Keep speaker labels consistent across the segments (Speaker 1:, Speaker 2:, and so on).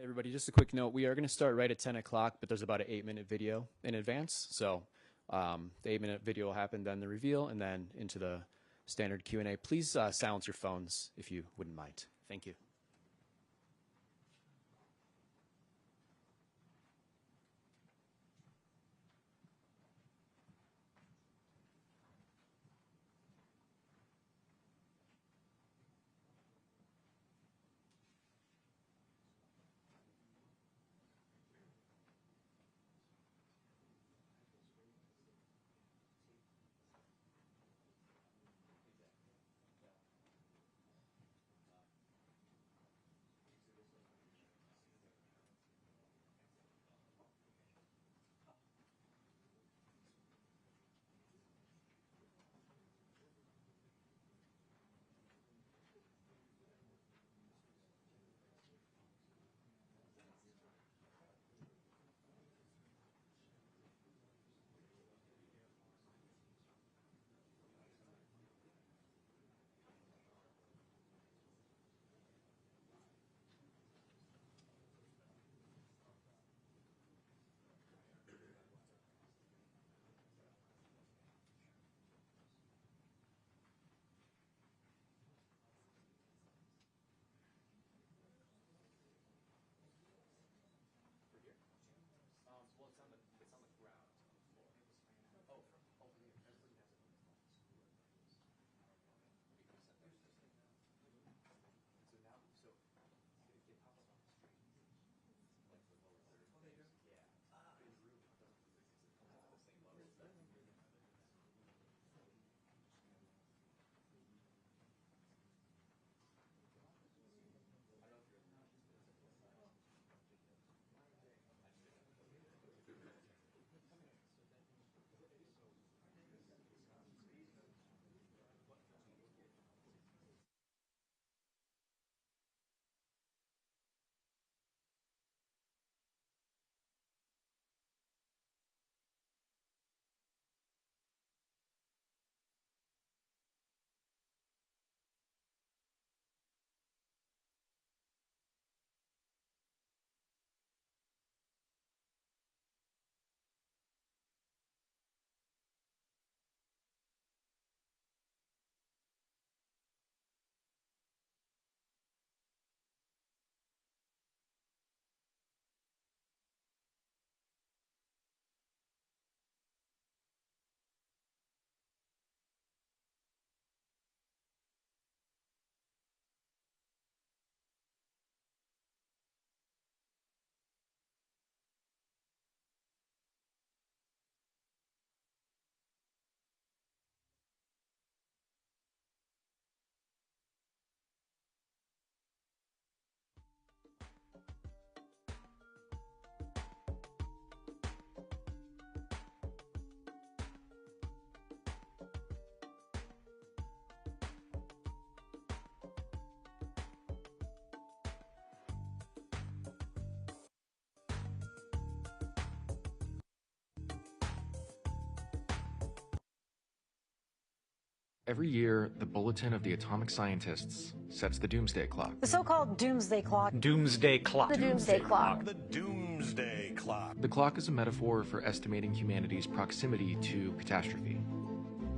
Speaker 1: Hey everybody, just a quick note. We are going to start right at 10 o'clock, but there's about an 8-minute video in advance. So the 8-minute video will happen, then the reveal, and then into the standard Q&A. Please silence your phones if you wouldn't mind. Thank you.
Speaker 2: Every year, the Bulletin of the Atomic Scientists sets the Doomsday Clock.
Speaker 3: The so-called Doomsday Clock.
Speaker 4: Doomsday Clock.
Speaker 3: The Doomsday Clock.
Speaker 5: The Doomsday Clock.
Speaker 2: The clock is a metaphor for estimating humanity's proximity to catastrophe.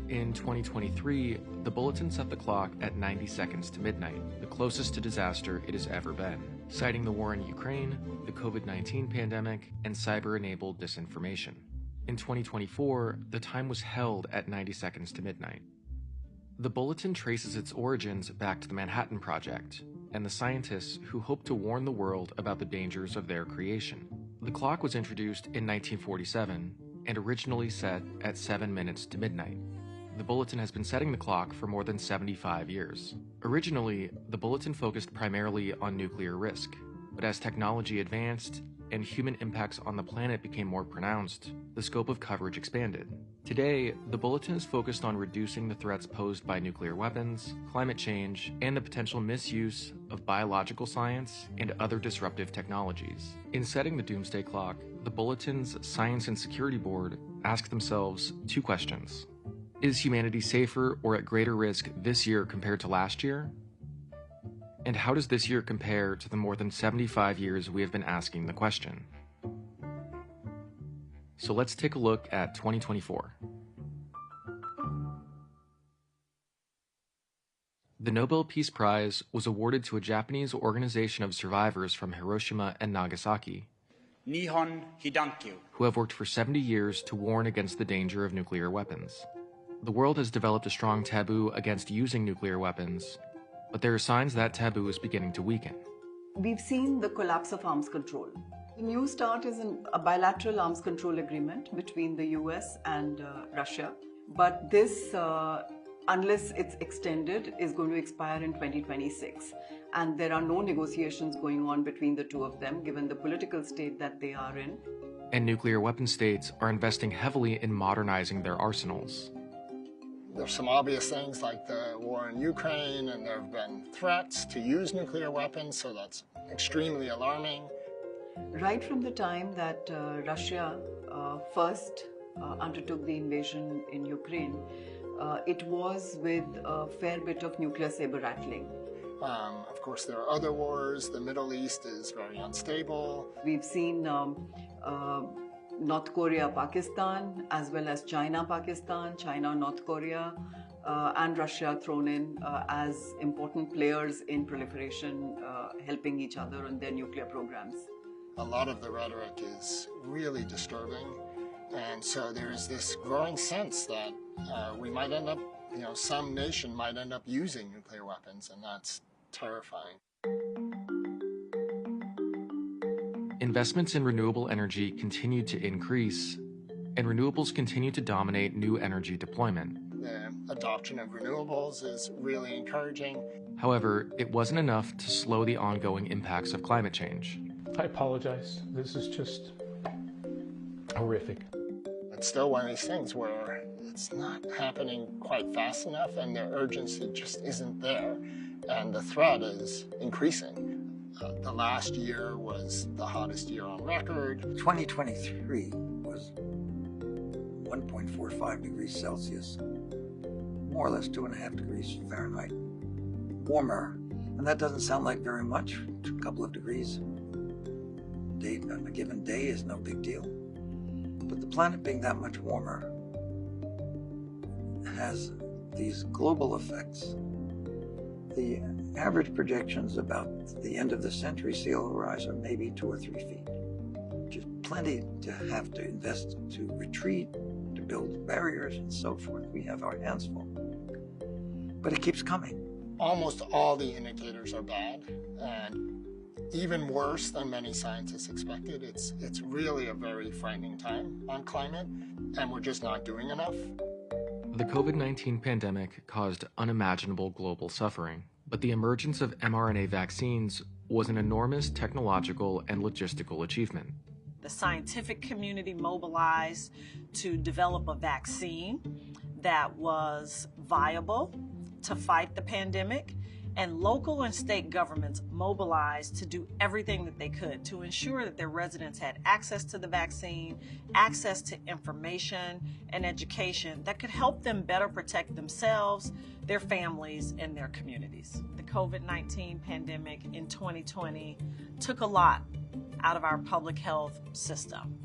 Speaker 2: In 2023, the Bulletin set the clock at 90 seconds to midnight, the closest to disaster it has ever been, citing the war in Ukraine, the COVID-19 pandemic, and cyber-enabled disinformation. In 2024, the time was held at 90 seconds to midnight. The Bulletin traces its origins back to the Manhattan Project and the scientists who hoped to warn the world about the dangers of their creation. The clock was introduced in 1947 and originally set at 7 minutes to midnight. The Bulletin has been setting the clock for more than 75 years. Originally, the Bulletin focused primarily on nuclear risk, but as technology advanced and human impacts on the planet became more pronounced, the scope of coverage expanded. Today, the Bulletin is focused on reducing the threats posed by nuclear weapons, climate change, and the potential misuse of biological science and other disruptive technologies. In setting the Doomsday Clock, the Bulletin's Science and Security Board asked themselves two questions. Is humanity safer or at greater risk this year compared to last year? And how does this year compare to the more than 75 years we have been asking the question? So let's take a look at 2024. The Nobel Peace Prize was awarded to a Japanese organization of survivors from Hiroshima and Nagasaki,
Speaker 4: Nihon Hidankyu,
Speaker 2: who have worked for 70 years to warn against the danger of nuclear weapons. The world has developed a strong taboo against using nuclear weapons, but there are signs that taboo is beginning to weaken.
Speaker 6: We've seen the collapse of arms control. The new start is a bilateral arms control agreement between the US and Russia. But this, unless it's extended, is going to expire in 2026. And there are no negotiations going on between the two of them, given the political state that they are in.
Speaker 2: And nuclear weapon states are investing heavily in modernizing their arsenals.
Speaker 7: There's some obvious things like the war in Ukraine, and there have been threats to use nuclear weapons, so that's extremely alarming.
Speaker 6: Right from the time that Russia first undertook the invasion in Ukraine, it was with a fair bit of nuclear saber rattling.
Speaker 7: Of course, there are other wars. The Middle East is very unstable.
Speaker 6: We've seen North Korea, Pakistan, as well as China, Pakistan, China, North Korea, and Russia thrown in as important players in proliferation, helping each other on their nuclear programs.
Speaker 7: A lot of the rhetoric is really disturbing, and so there's this growing sense that we might end up, some nation might end up using nuclear weapons, and that's terrifying.
Speaker 2: Investments in renewable energy continue to increase, and renewables continue to dominate new energy deployment.
Speaker 7: The adoption of renewables is really encouraging.
Speaker 2: However, it wasn't enough to slow the ongoing impacts of climate change.
Speaker 8: I apologize. This is just horrific.
Speaker 7: It's still one of these things where it's not happening quite fast enough, and the urgency just isn't there, and the threat is increasing. The last year was the hottest year on record.
Speaker 9: 2023 was 1.45 degrees Celsius, more or less 2.5 degrees Fahrenheit warmer. And that doesn't sound like very much, a couple of degrees on a given day is no big deal. But the planet being that much warmer has these global effects. The average projections about the end of the century sea level rise are maybe 2 or 3 feet. Just plenty to have to invest to retreat, to build barriers and so forth. We have our hands full. But it keeps coming.
Speaker 7: Almost all the indicators are bad, and even worse than many scientists expected. It's really a very frightening time on climate, and we're just not doing enough.
Speaker 2: The COVID-19 pandemic caused unimaginable global suffering, but the emergence of mRNA vaccines was an enormous technological and logistical achievement.
Speaker 10: The scientific community mobilized to develop a vaccine that was viable to fight the pandemic, and local and state governments mobilized to do everything that they could to ensure that their residents had access to the vaccine, access to information and education that could help them better protect themselves, their families, and their communities. The COVID-19 pandemic in 2020 took a lot out of our public health system.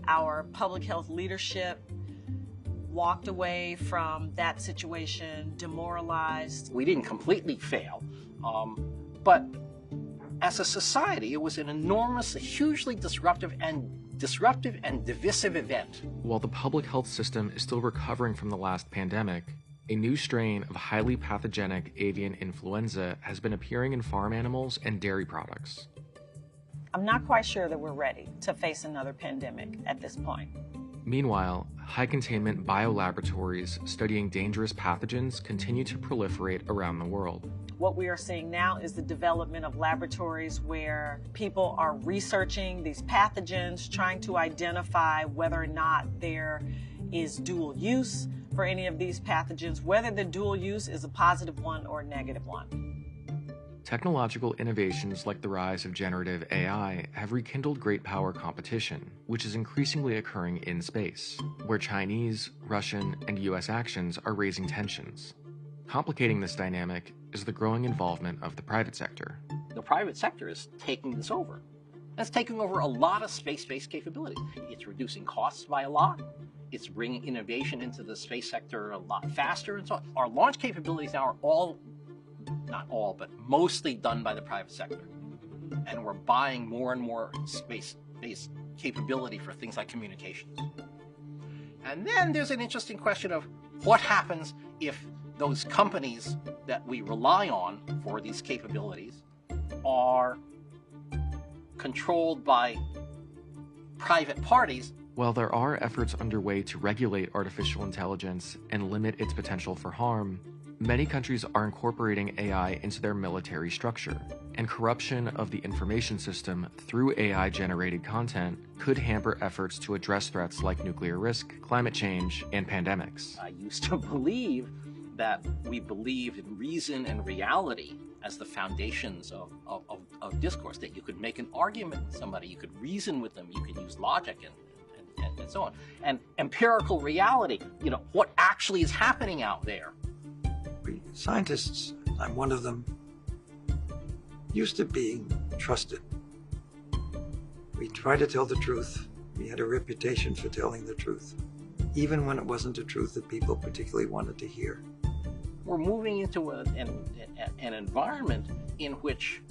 Speaker 10: Our public health leadership walked away from that situation demoralized.
Speaker 11: We didn't completely fail, but as a society, it was an enormous, hugely disruptive and divisive event.
Speaker 2: While the public health system is still recovering from the last pandemic, a new strain of highly pathogenic avian influenza has been appearing in farm animals and dairy products.
Speaker 10: I'm not quite sure that we're ready to face another pandemic at this point.
Speaker 2: Meanwhile, high-containment biolaboratories studying dangerous pathogens continue to proliferate around the world.
Speaker 10: What we are seeing now is the development of laboratories where people are researching these pathogens, trying to identify whether or not there is dual use for any of these pathogens, whether the dual use is a positive one or a negative one.
Speaker 2: Technological innovations like the rise of generative AI have rekindled great power competition, which is increasingly occurring in space, where Chinese, Russian, and US actions are raising tensions. Complicating this dynamic is the growing involvement of the private sector.
Speaker 11: The private sector is taking this over. That's taking over a lot of space-based capabilities. It's reducing costs by a lot. It's bringing innovation into the space sector a lot faster. And so our launch capabilities now are all, not all, but mostly done by the private sector. And we're buying more and more space-based capability for things like communications. And then there's an interesting question of what happens if those companies that we rely on for these capabilities are controlled by private parties.
Speaker 2: While there are efforts underway to regulate artificial intelligence and limit its potential for harm, many countries are incorporating AI into their military structure, and corruption of the information system through AI-generated content could hamper efforts to address threats like nuclear risk, climate change, and pandemics.
Speaker 11: I used to believe that we believed in reason and reality as the foundations of discourse, that you could make an argument with somebody, you could reason with them, you could use logic and so on. And empirical reality, you know, what actually is happening out there.
Speaker 9: We scientists, I'm one of them, used to being trusted. We tried to tell the truth. We had a reputation for telling the truth, even when it wasn't a truth that people particularly wanted to hear.
Speaker 11: We're moving into an environment in which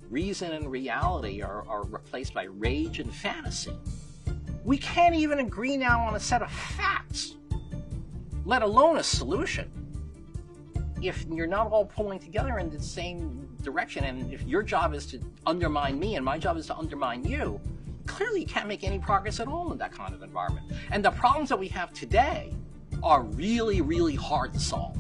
Speaker 11: reason and reality are replaced by rage and fantasy. We can't even agree now on a set of facts, let alone a solution, if you're not all pulling together in the same direction. And if your job is to undermine me and my job is to undermine you, clearly you can't make any progress at all in that kind of environment. And the problems that we have today are really, really hard to solve.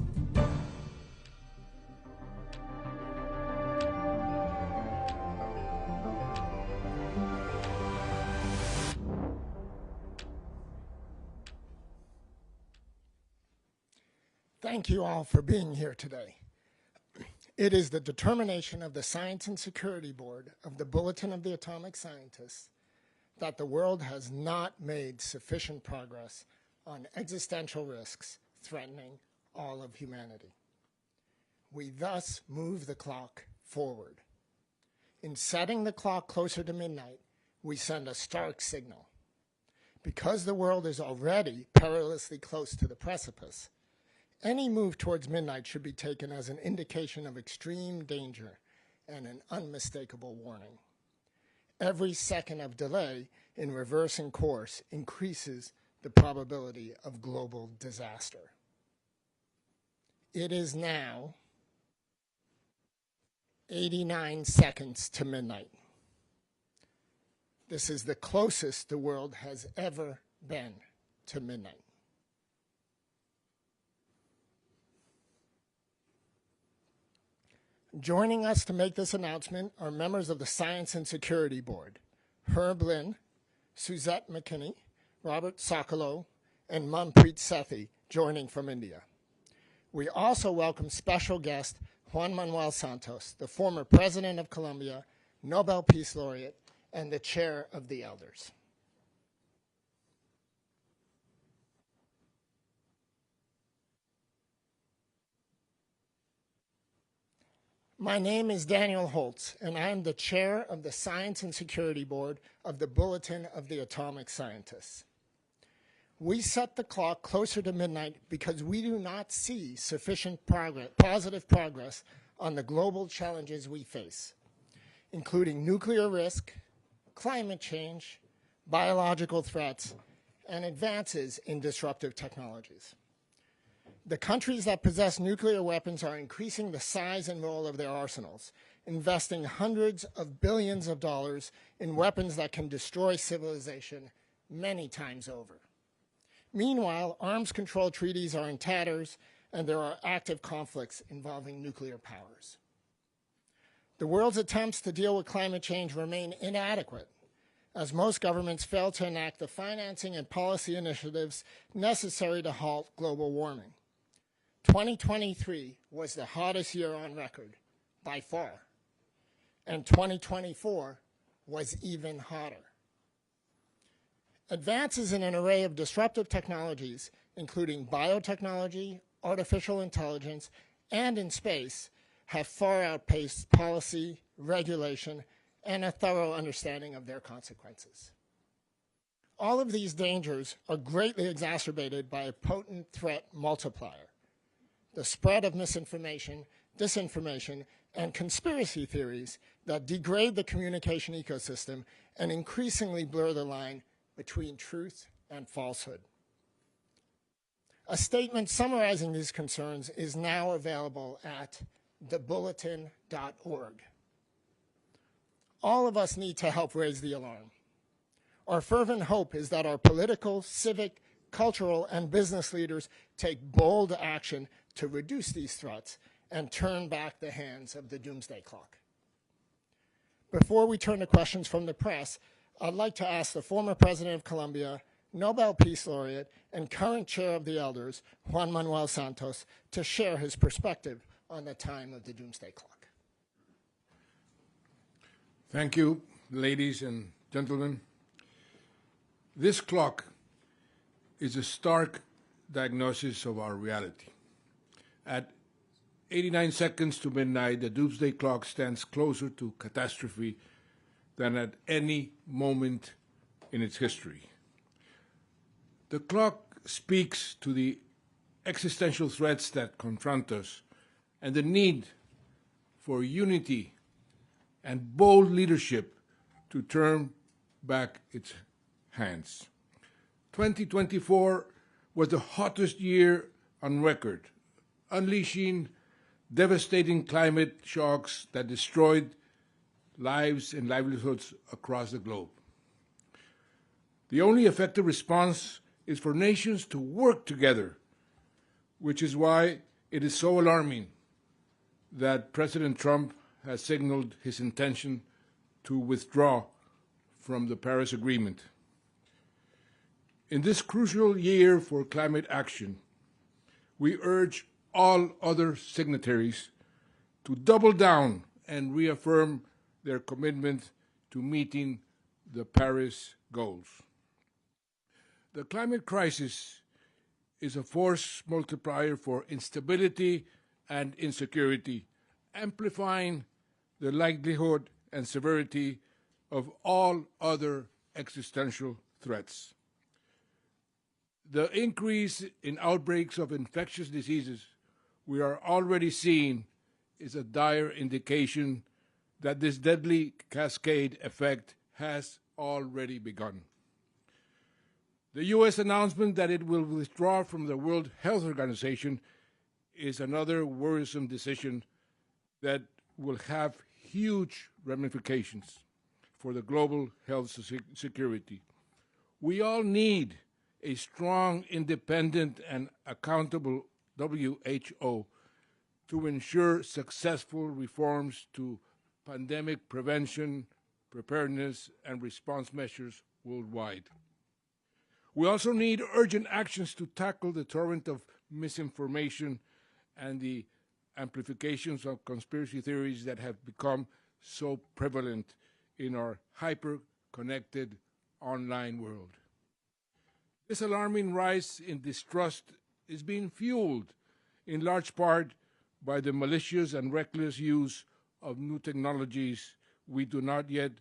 Speaker 12: Thank you all for being here today. It is the determination of the Science and Security Board of the Bulletin of the Atomic Scientists that the world has not made sufficient progress on existential risks threatening all of humanity. We thus move the clock forward. In setting the clock closer to midnight, we send a stark signal. Because the world is already perilously close to the precipice, any move towards midnight should be taken as an indication of extreme danger and an unmistakable warning. Every second of delay in reversing course increases the probability of global disaster. It is now 89 seconds to midnight. This is the closest the world has ever been to midnight. Joining us to make this announcement are members of the Science and Security Board, Herb Lynn, Suzette McKinney, Robert Sokolow, and Manpreet Sethi, joining from India. We also welcome special guest Juan Manuel Santos, the former President of Colombia, Nobel Peace Laureate, and the Chair of the Elders. My name is Daniel Holtz, and I am the chair of the Science and Security Board of the Bulletin of the Atomic Scientists. We set the clock closer to midnight because we do not see sufficient positive progress on the global challenges we face, including nuclear risk, climate change, biological threats, and advances in disruptive technologies. The countries that possess nuclear weapons are increasing the size and role of their arsenals, investing hundreds of billions of dollars in weapons that can destroy civilization many times over. Meanwhile, arms control treaties are in tatters, and there are active conflicts involving nuclear powers. The world's attempts to deal with climate change remain inadequate, as most governments fail to enact the financing and policy initiatives necessary to halt global warming. 2023 was the hottest year on record, by far, and 2024 was even hotter. Advances in an array of disruptive technologies, including biotechnology, artificial intelligence, and in space have far outpaced policy, regulation, and a thorough understanding of their consequences. All of these dangers are greatly exacerbated by a potent threat multiplier: the spread of misinformation, disinformation, and conspiracy theories that degrade the communication ecosystem and increasingly blur the line between truth and falsehood. A statement summarizing these concerns is now available at thebulletin.org. All of us need to help raise the alarm. Our fervent hope is that our political, civic, cultural, and business leaders take bold action to reduce these threats and turn back the hands of the doomsday clock. Before we turn to questions from the press, I'd like to ask the former president of Colombia, Nobel Peace Laureate, and current chair of the elders, Juan Manuel Santos, to share his perspective on the time of the doomsday clock.
Speaker 13: Thank you, ladies and gentlemen. This clock is a stark diagnosis of our reality. At 89 seconds to midnight, the doomsday clock stands closer to catastrophe than at any moment in its history. The clock speaks to the existential threats that confront us and the need for unity and bold leadership to turn back its hands. 2024 was the hottest year on record, unleashing devastating climate shocks that destroyed lives and livelihoods across the globe. The only effective response is for nations to work together, which is why it is so alarming that President Trump has signaled his intention to withdraw from the Paris Agreement. In this crucial year for climate action, we urge all other signatories to double down and reaffirm their commitment to meeting the Paris goals. The climate crisis is a force multiplier for instability and insecurity, amplifying the likelihood and severity of all other existential threats. The increase in outbreaks of infectious diseases we are already seeing is a dire indication that this deadly cascade effect has already begun. The U.S. announcement that it will withdraw from the World Health Organization is another worrisome decision that will have huge ramifications for the global health security. We all need a strong, independent, and accountable WHO to ensure successful reforms to pandemic prevention, preparedness, and response measures worldwide. We also need urgent actions to tackle the torrent of misinformation and the amplifications of conspiracy theories that have become so prevalent in our hyper-connected online world. This alarming rise in distrust is being fueled in large part by the malicious and reckless use of new technologies we do not yet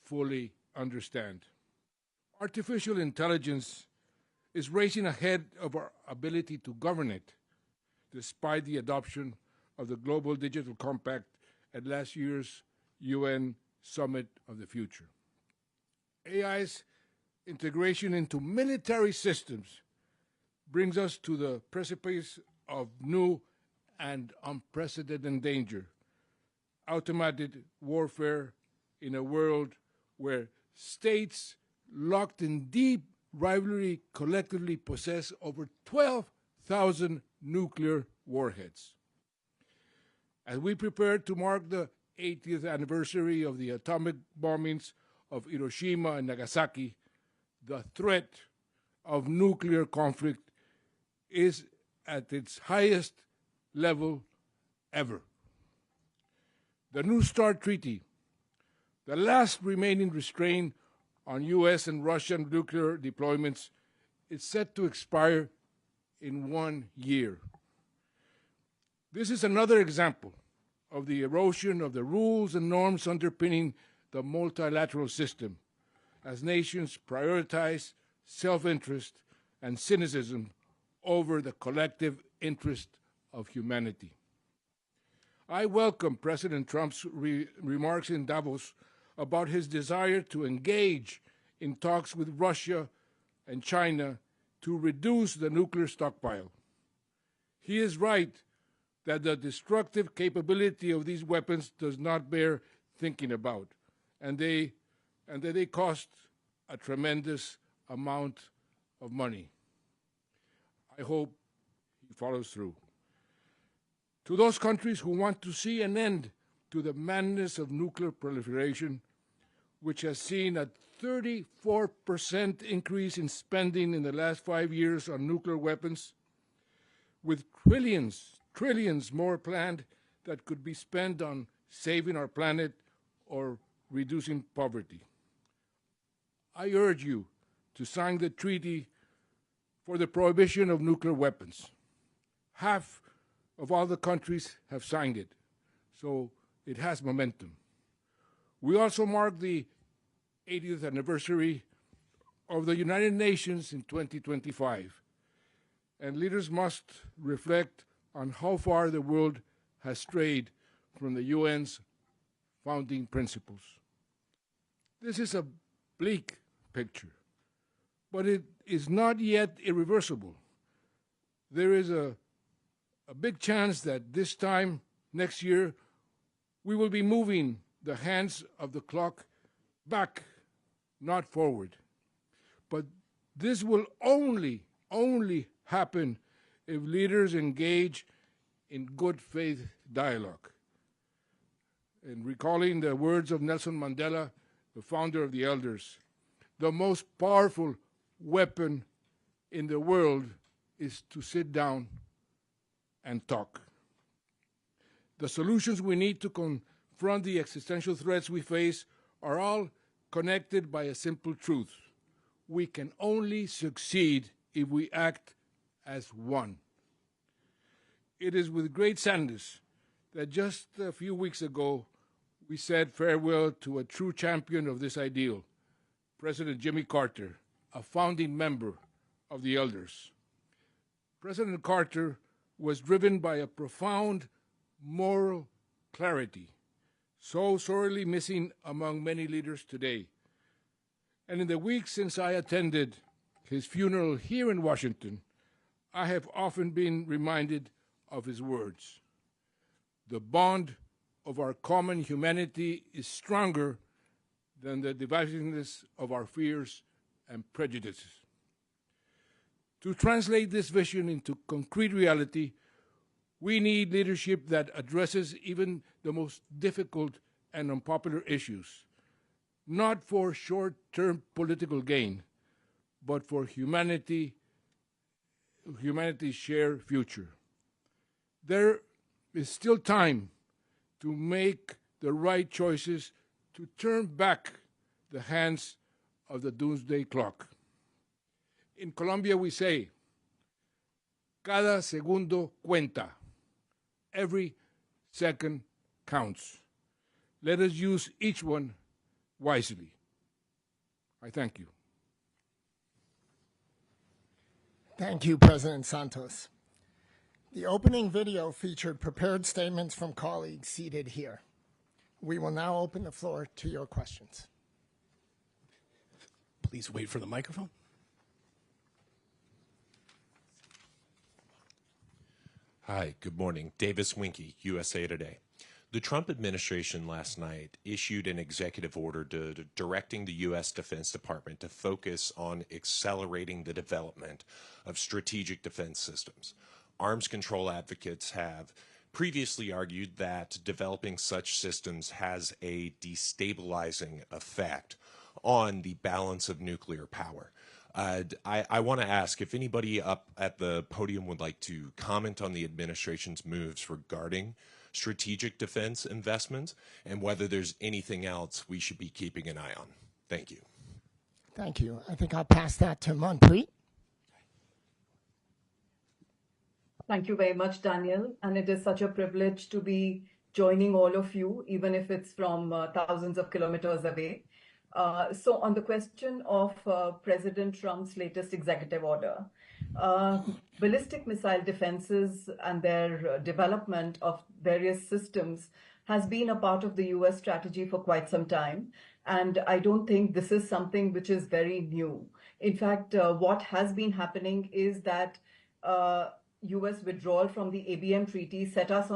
Speaker 13: fully understand. Artificial intelligence is racing ahead of our ability to govern it, despite the adoption of the Global Digital Compact at last year's UN Summit of the Future. AI's integration into military systems brings us to the precipice of new and unprecedented danger: automated warfare in a world where states locked in deep rivalry collectively possess over 12,000 nuclear warheads. As we prepare to mark the 80th anniversary of the atomic bombings of Hiroshima and Nagasaki, the threat of nuclear conflict is at its highest level ever. The New START Treaty, the last remaining restraint on U.S. and Russian nuclear deployments, is set to expire in 1 year. This is another example of the erosion of the rules and norms underpinning the multilateral system as nations prioritize self-interest and cynicism over the collective interest of humanity. I welcome President Trump's remarks in Davos about his desire to engage in talks with Russia and China to reduce the nuclear stockpile. He is right that the destructive capability of these weapons does not bear thinking about, and that they cost a tremendous amount of money. I hope he follows through. To those countries who want to see an end to the madness of nuclear proliferation, which has seen a 34% increase in spending in the last 5 years on nuclear weapons, with trillions more planned that could be spent on saving our planet or reducing poverty. I urge you to sign the treaty for the prohibition of nuclear weapons. Half of all the countries have signed it, so it has momentum. We also mark the 80th anniversary of the United Nations in 2025, and leaders must reflect on how far the world has strayed from the UN's founding principles. This is a bleak picture, but it is not yet irreversible. There is a big chance that this time next year we will be moving the hands of the clock back, not forward. But this will only happen if leaders engage in good faith dialogue. And recalling the words of Nelson Mandela, the founder of the Elders, the most powerful weapon in the world is to sit down and talk. The solutions we need to confront the existential threats we face are all connected by a simple truth. We can only succeed if we act as one. It is with great sadness that just a few weeks ago we said farewell to a true champion of this ideal, President Jimmy Carter, a founding member of the Elders. President Carter was driven by a profound moral clarity, so sorely missing among many leaders today. And in the weeks since I attended his funeral here in Washington, I have often been reminded of his words. The bond of our common humanity is stronger than the divisiveness of our fears and prejudices. To translate this vision into concrete reality, we need leadership that addresses even the most difficult and unpopular issues, not for short-term political gain, but for humanity's shared future. There is still time to make the right choices to turn back the hands of the Doomsday Clock. In Colombia we say, cada segundo cuenta. Every second counts. Let us use each one wisely. I thank you.
Speaker 12: Thank you, President Santos. The opening video featured prepared statements from colleagues seated here. We will now open the floor to your questions.
Speaker 5: Please wait for the microphone.
Speaker 14: Hi, good morning. Davis Winke, USA Today. The Trump administration last night issued an executive order directing the U.S. Defense Department to focus on accelerating the development of strategic defense systems. Arms control advocates have previously argued that developing such systems has a destabilizing effect on the balance of nuclear power. I want to ask if anybody up at the podium would like to comment on the administration's moves regarding strategic defense investments and whether there's anything else we should be keeping an eye on. Thank you.
Speaker 12: Thank you. I think I'll pass that to Manpreet.
Speaker 6: Thank you very much, Daniel. And it is such a privilege to be joining all of you, even if it's from thousands of kilometers away. So on the question of President Trump's latest executive order, ballistic missile defenses and their development of various systems has been a part of the US strategy for quite some time. And I don't think this is something which is very new. In fact, what has been happening is that US withdrawal from the ABM treaty set us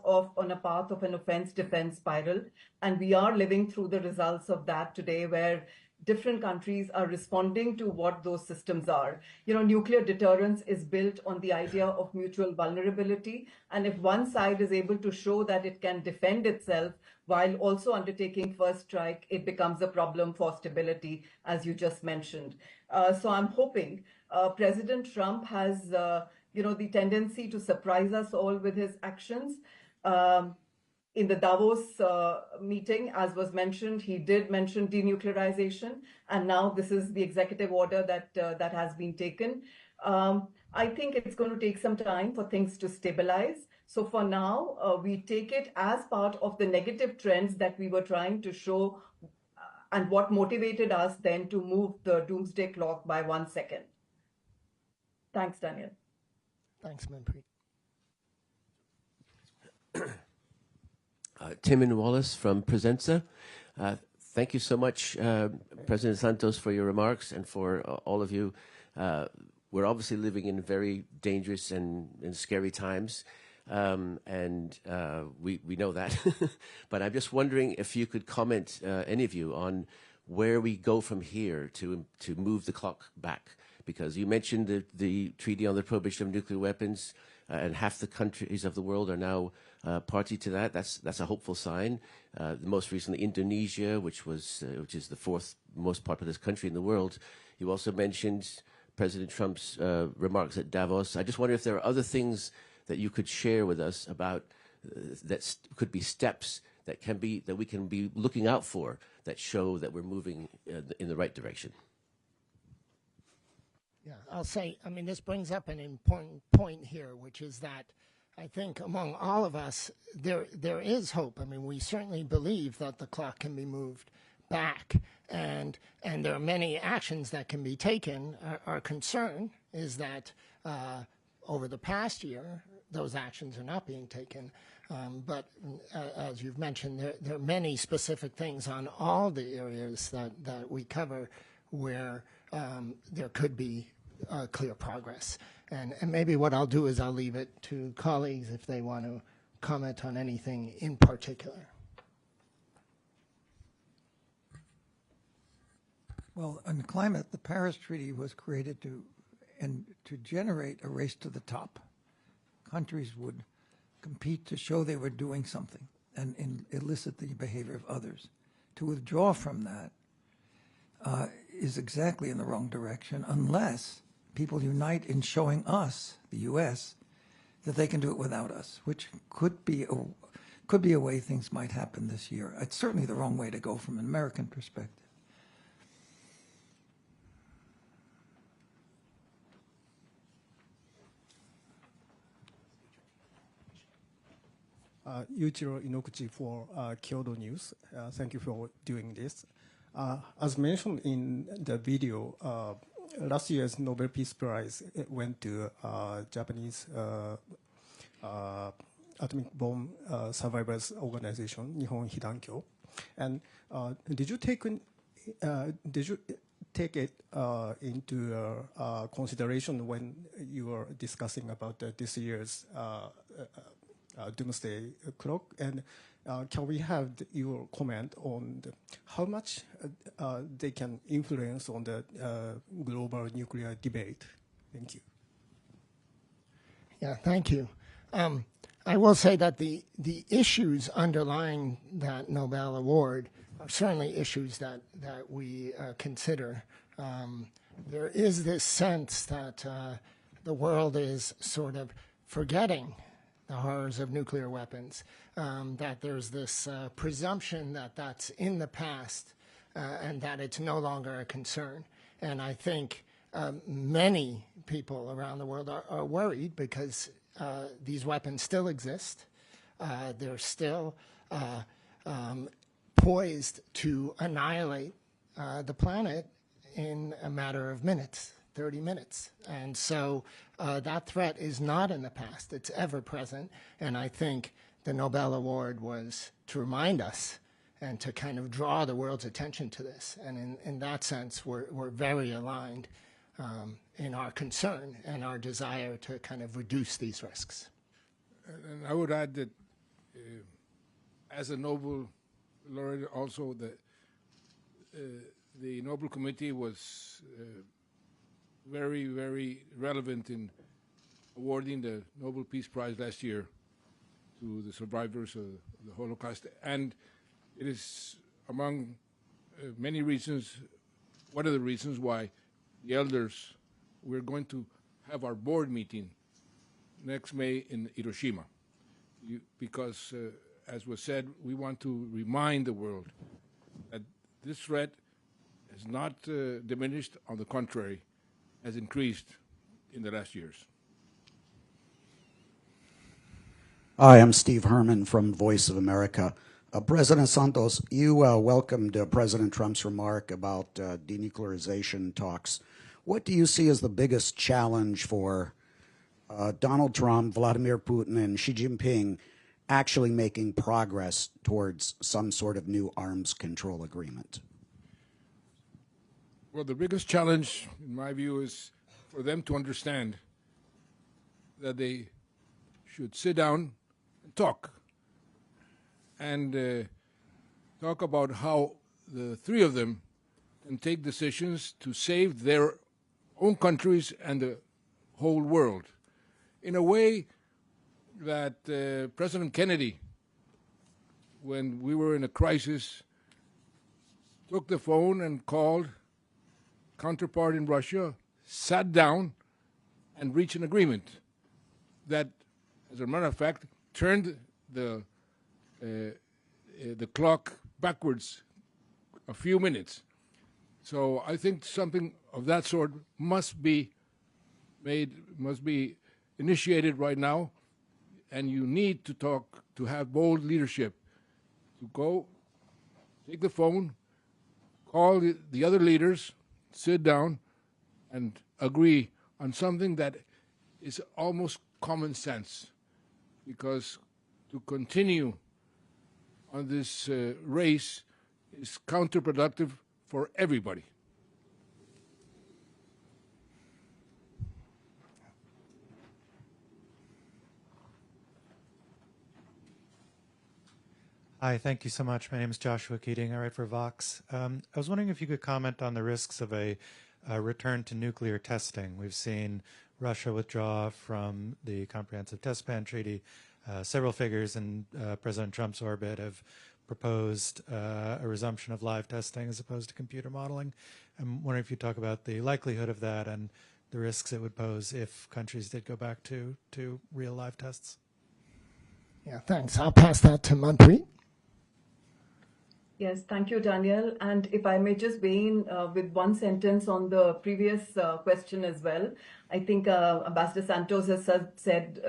Speaker 6: off on a path of an offense-defense spiral, and we are living through the results of that today, where different countries are responding to what those systems are. You know, nuclear deterrence is built on the idea of mutual vulnerability, and if one side is able to show that it can defend itself while also undertaking first strike, it becomes a problem for stability, as you just mentioned. So I'm hoping President Trump has the tendency to surprise us all with his actions. In the Davos meeting, as was mentioned, he did mention denuclearization, and now this is the executive order that has been taken. I think it's going to take some time for things to stabilize. So for now, we take it as part of the negative trends that we were trying to show and what motivated us then to move the doomsday clock by 1 second. Thanks, Daniel.
Speaker 12: Thanks, Manpreet.
Speaker 15: Timon Wallace from Presenza. Thank you so much, President Santos, for your remarks, and for all of you. We're obviously living in very dangerous and scary times, and we know that. But I'm just wondering if you could comment, any of you, on where we go from here to move the clock back. Because you mentioned the Treaty on the Prohibition of Nuclear Weapons, and half the countries of the world are now party to that. That's a hopeful sign. Most recently, Indonesia, which is the fourth most populous country in the world. You also mentioned President Trump's remarks at Davos. I just wonder if there are other things that you could share with us about that could be steps that we can be looking out for that show that we're moving in the right direction.
Speaker 12: Yeah, I'll say, I mean, this brings up an important point here, which is that I think among all of us, there is hope. I mean, we certainly believe that the clock can be moved back, and there are many actions that can be taken. Our concern is that over the past year, those actions are not being taken. But as you've mentioned, there are many specific things on all the areas that we cover where there could be clear progress. And maybe what I'll do is I'll leave it to colleagues if they want to comment on anything in particular.
Speaker 9: Well, on climate, the Paris Treaty was created to generate a race to the top. Countries would compete to show they were doing something and elicit the behavior of others. To withdraw from that is exactly in the wrong direction, unless people unite in showing us, the U.S., that they can do it without us, which could be a way things might happen this year. It's certainly the wrong way to go from an American perspective.
Speaker 16: Yuichiro Inoguchi for Kyodo News. Thank you for doing this. As mentioned in the video, last year's Nobel Peace Prize went to Japanese atomic bomb survivors organization, Nihon Hidankyo. And did you take it into consideration when you were discussing about this year's Doomsday Clock? And can we have your comment on how much they can influence on the global nuclear debate? Thank you.
Speaker 12: Yeah, thank you. I will say that the issues underlying that Nobel Award are certainly issues that we consider. There is this sense that the world is sort of forgetting the horrors of nuclear weapons, that there's this presumption that that's in the past and that it's no longer a concern. And I think many people around the world are worried because these weapons still exist. They're still poised to annihilate the planet in a matter of minutes, 30 minutes. And so that threat is not in the past, it's ever present. And I think the Nobel Award was to remind us and to kind of draw the world's attention to this. And in that sense, we're very aligned in our concern and our desire to kind of reduce these risks.
Speaker 13: And I would add that as a Nobel laureate also, the Nobel Committee was very, very relevant in awarding the Nobel Peace Prize last year to the survivors of the Holocaust. And it is among many reasons, one of the reasons why the elders, we're going to have our board meeting next May in Hiroshima. Because, as was said, we want to remind the world that this threat has not diminished, on the contrary, has increased in the last years.
Speaker 17: Hi, I'm Steve Herman from Voice of America. President Santos, you welcomed President Trump's remark about denuclearization talks. What do you see as the biggest challenge for Donald Trump, Vladimir Putin, and Xi Jinping actually making progress towards some sort of new arms control agreement?
Speaker 13: Well, the biggest challenge, in my view, is for them to understand that they should sit down and talk. And talk about how the three of them can take decisions to save their own countries and the whole world in a way that President Kennedy, when we were in a crisis, took the phone and called counterpart in Russia, sat down, and reached an agreement that, as a matter of fact, turned the clock backwards a few minutes. So I think something of that sort must be initiated right now, and you need to talk, to have bold leadership, to go, take the phone, call the other leaders, sit down, and agree on something that is almost common sense, because to continue on this race is counterproductive for everybody.
Speaker 18: Hi, thank you so much. My name is Joshua Keating. I write for Vox. I was wondering if you could comment on the risks of a return to nuclear testing. We've seen Russia withdraw from the Comprehensive Test Ban Treaty. Several figures in President Trump's orbit have proposed a resumption of live testing as opposed to computer modeling. I'm wondering if you talk about the likelihood of that and the risks it would pose if countries did go back to real live tests.
Speaker 12: Yeah, thanks. I'll pass that to Manpreet.
Speaker 6: Yes, thank you, Daniel. And if I may just weigh in with one sentence on the previous question as well. I think Ambassador Santos has said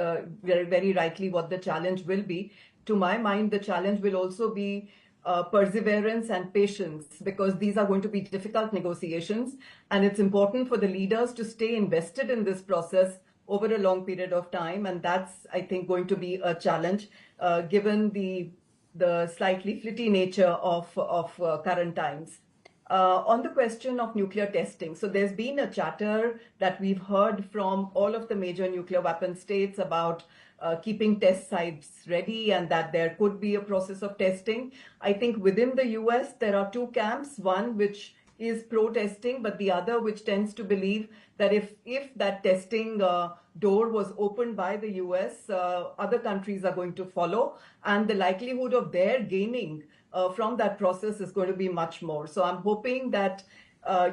Speaker 6: very, very rightly what the challenge will be. To my mind, the challenge will also be perseverance and patience, because these are going to be difficult negotiations. And it's important for the leaders to stay invested in this process over a long period of time. And that's, I think, going to be a challenge given the slightly flitty nature of current times. On the question of nuclear testing, so there's been a chatter that we've heard from all of the major nuclear weapon states about keeping test sites ready and that there could be a process of testing. I think within the US, there are two camps, one which is pro-testing, but the other which tends to believe that if that testing door was opened by the US, other countries are going to follow, and the likelihood of their gaining from that process is going to be much more. So I'm hoping that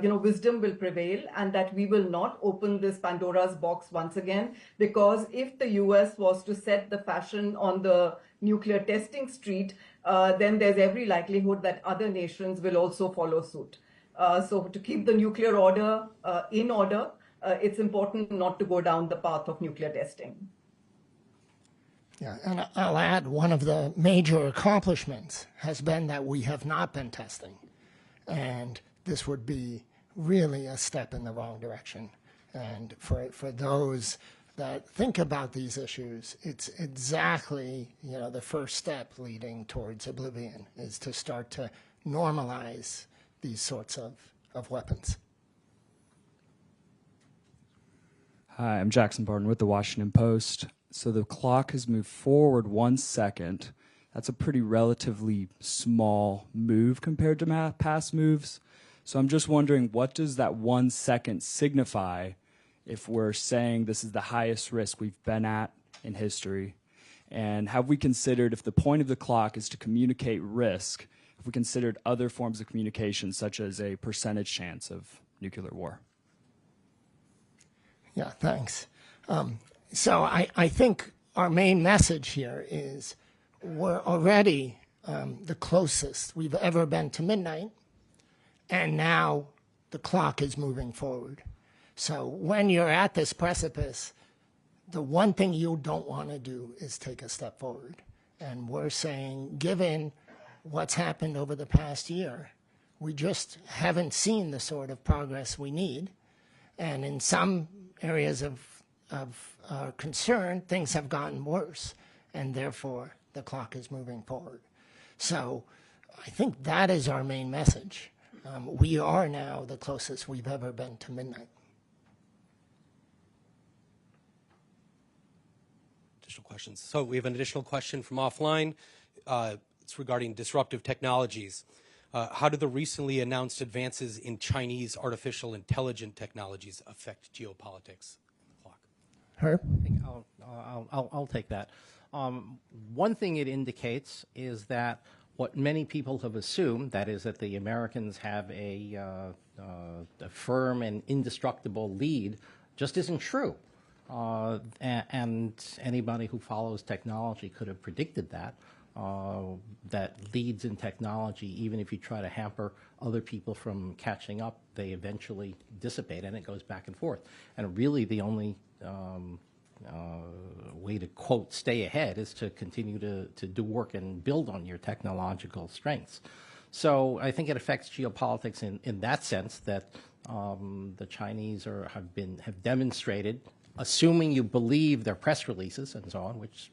Speaker 6: wisdom will prevail and that we will not open this Pandora's box once again, because if the US was to set the fashion on the nuclear testing street, then there's every likelihood that other nations will also follow suit. So to keep the nuclear order in order, it's important not to go down the path of nuclear testing.
Speaker 12: Yeah, and I'll add one of the major accomplishments has been that we have not been testing. And this would be really a step in the wrong direction. And for those that think about these issues, it's exactly, the first step leading towards oblivion is to start to normalize these sorts of weapons.
Speaker 19: Hi, I'm Jackson Barton with the Washington Post. So the clock has moved forward 1 second. That's a pretty relatively small move compared to past moves. So I'm just wondering, what does that 1 second signify if we're saying this is the highest risk we've been at in history? And have we considered, if the point of the clock is to communicate risk, have we considered other forms of communication, such as a percentage chance of nuclear war?
Speaker 12: Yeah, thanks. So I think our main message here is we're already the closest we've ever been to midnight, and now the clock is moving forward. So when you're at this precipice, the one thing you don't want to do is take a step forward. And we're saying, given what's happened over the past year, we just haven't seen the sort of progress we need. And in some areas of concern, things have gotten worse, and therefore the clock is moving forward. So I think that is our main message. We are now the closest we've ever been to midnight.
Speaker 20: Additional questions. So we have an additional question from offline. It's regarding disruptive technologies. How do the recently announced advances in Chinese artificial intelligence technologies affect geopolitics?
Speaker 12: Herb?
Speaker 11: I think I'll take that. One thing it indicates is that what many people have assumed, that is that the Americans have a firm and indestructible lead, just isn't true. And anybody who follows technology could have predicted that. That leads in technology, even if you try to hamper other people from catching up, they eventually dissipate, and it goes back and forth. And really the only way to, quote, stay ahead is to continue to do work and build on your technological strengths. So I think it affects geopolitics in that sense, that the Chinese have demonstrated, assuming you believe their press releases and so on, which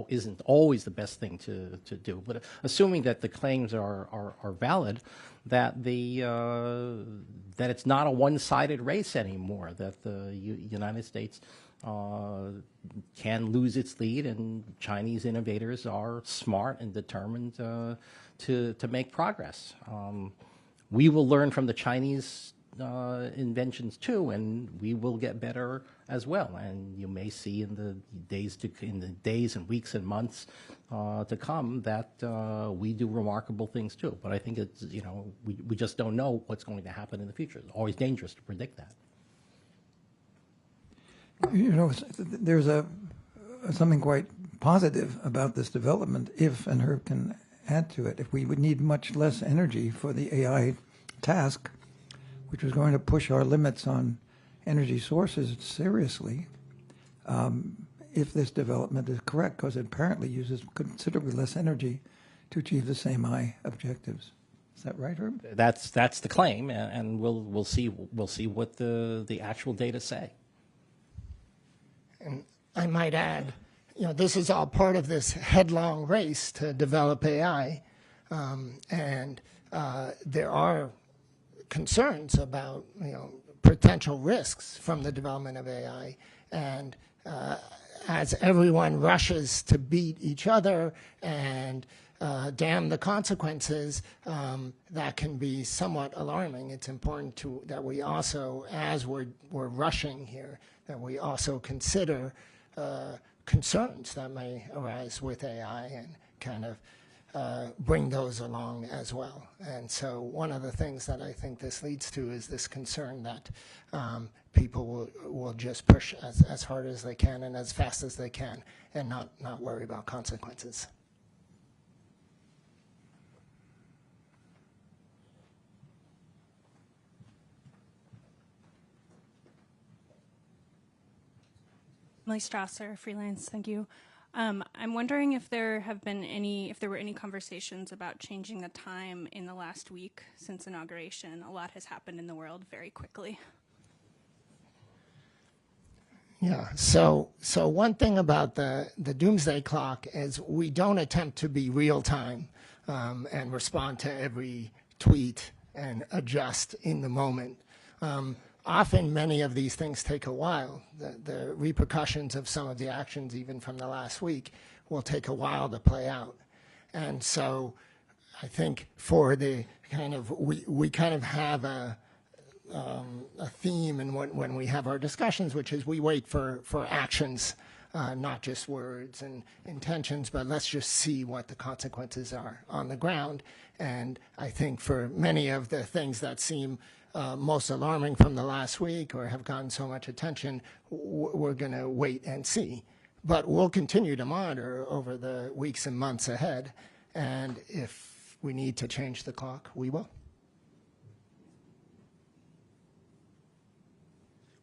Speaker 11: isn't always the best thing to do, but assuming that the claims are valid, that it's not a one-sided race anymore, that the United States can lose its lead, and Chinese innovators are smart and determined to make progress. We will learn from the Chinese inventions too, and we will get better as well. And you may see in the days and weeks and months to come that we do remarkable things too. But I think it's we just don't know what's going to happen in the future. It's always dangerous to predict that.
Speaker 21: There's something quite positive about this development, if, and Herb can add to it, if we would need much less energy for the AI task, which was going to push our limits on energy sources seriously, if this development is correct, because it apparently uses considerably less energy to achieve the same high objectives. Is that right, Herb?
Speaker 11: That's the claim, and we'll see what the actual data say.
Speaker 12: And I might add, this is all part of this headlong race to develop AI, and there are concerns about potential risks from the development of AI, and as everyone rushes to beat each other and damn the consequences, that can be somewhat alarming. It's important that we also, as we're rushing here, that we also consider concerns that may arise with AI and kind of bring those along as well. And so one of the things that I think this leads to is this concern that people will just push as hard as they can and as fast as they can and not worry about consequences.
Speaker 1: Emily Strasser, freelance. Thank you. I'm wondering if there were any conversations about changing the time in the last week since inauguration. A lot has happened in the world very quickly.
Speaker 12: Yeah, so one thing about the Doomsday Clock is we don't attempt to be real time and respond to every tweet and adjust in the moment. Often many of these things take a while. The repercussions of some of the actions, even from the last week, will take a while to play out. And so I think for the kind of, we kind of have a theme in when we have our discussions, which is we wait for actions, not just words and intentions, but let's just see what the consequences are on the ground. And I think for many of the things that seem most alarming from the last week or have gotten so much attention, we're going to wait and see. But we'll continue to monitor over the weeks and months ahead. And if we need to change the clock, we will.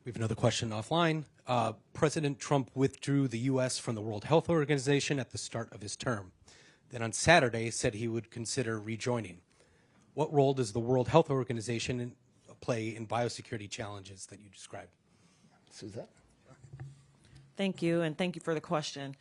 Speaker 20: We have another question offline. President Trump withdrew the U.S. from the World Health Organization at the start of his term. Then on Saturday said he would consider rejoining. What role does the World Health Organization play in biosecurity challenges that you described?
Speaker 12: Suzette?
Speaker 10: Thank you, and thank you for the question.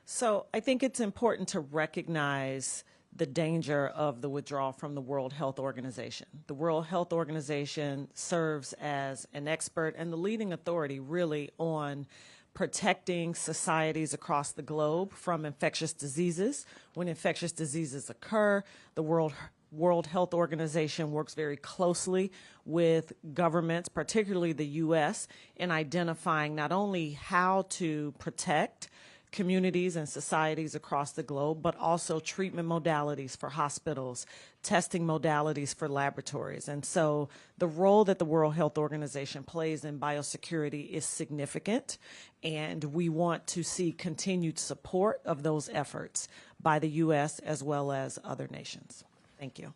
Speaker 10: So I think it's important to recognize the danger of the withdrawal from the World Health Organization. The World Health Organization serves as an expert and the leading authority really on protecting societies across the globe from infectious diseases. When infectious diseases occur, the World Health Organization works very closely with governments, particularly the U.S., in identifying not only how to protect communities and societies across the globe, but also treatment modalities for hospitals, testing modalities for laboratories. And so the role that the World Health Organization plays in biosecurity is significant, and we want to see continued support of those efforts by the U.S. as well as other nations. Thank you.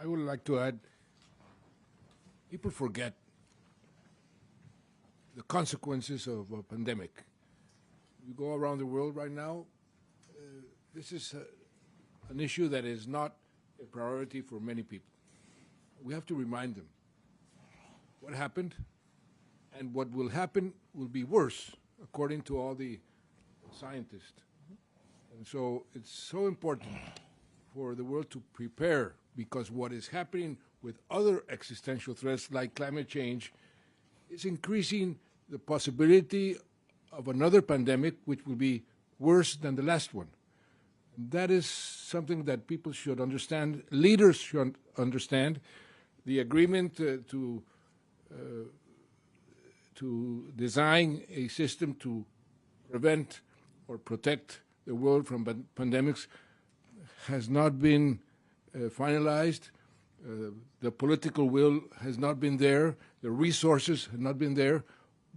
Speaker 13: I would like to add, people forget the consequences of a pandemic. You go around the world right now, this is an issue that is not a priority for many people. We have to remind them what happened, and what will happen will be worse, according to all the scientists. And so it's so important for the world to prepare, because what is happening with other existential threats like climate change is increasing the possibility of another pandemic which will be worse than the last one. That is something that people should understand, leaders should understand. The agreement to design a system to prevent or protect the world from pandemics has not been finalized. The political will has not been there. The resources have not been there.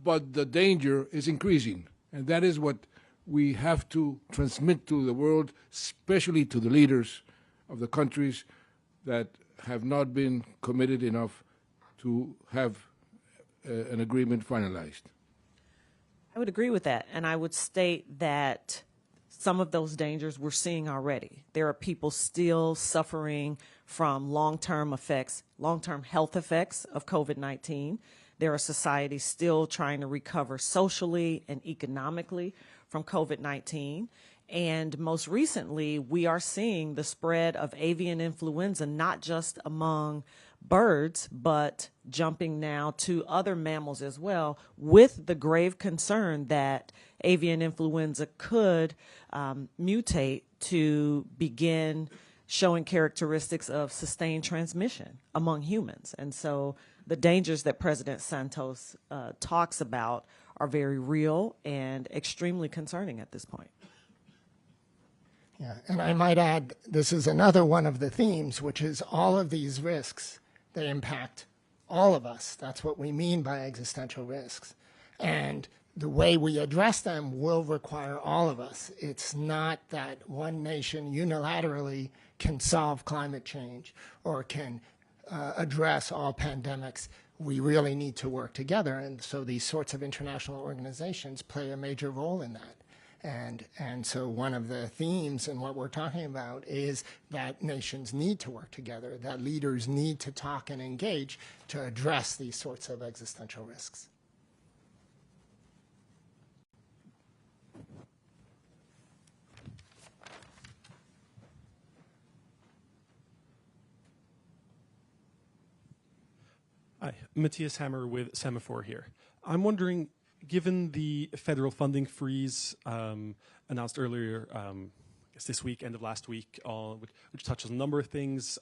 Speaker 13: But the danger is increasing. And that is what we have to transmit to the world, especially to the leaders of the countries that have not been committed enough to have an agreement finalized.
Speaker 10: I would agree with that, and I would state that some of those dangers we're seeing already. There are people still suffering from long-term effects, long-term health effects of COVID-19. There are societies still trying to recover socially and economically from COVID-19. And most recently, we are seeing the spread of avian influenza, not just among birds, but jumping now to other mammals as well, with the grave concern that avian influenza could mutate to begin showing characteristics of sustained transmission among humans. And so the dangers that President Santos talks about are very real and extremely concerning at this point.
Speaker 12: Yeah, and I might add, this is another one of the themes, which is all of these risks, they impact all of us. That's what we mean by existential risks. And the way we address them will require all of us. It's not that one nation unilaterally can solve climate change or can address all pandemics. we really need to work together. And so these sorts of international organizations play a major role in that. And so one of the themes in what we're talking about is that nations need to work together, that leaders need to talk and engage to address these sorts of existential risks.
Speaker 3: Hi, Matthias Hammer with Semaphore here. I'm wondering, given the federal funding freeze announced earlier, I guess this week, end of last week, which touches on a number of things,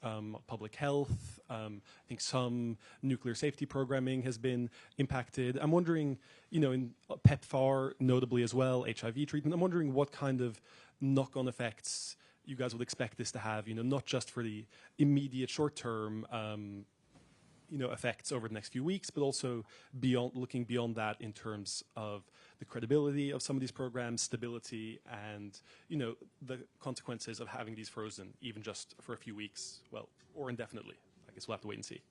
Speaker 3: public health, I think some nuclear safety programming has been impacted. I'm wondering, in PEPFAR notably as well, HIV treatment, I'm wondering what kind of knock-on effects you guys would expect this to have, not just for the immediate short-term effects over the next few weeks, but also looking beyond that in terms of the credibility of some of these programs, stability, and the consequences of having these frozen, even just for a few weeks, or indefinitely. I guess we'll have to wait and see.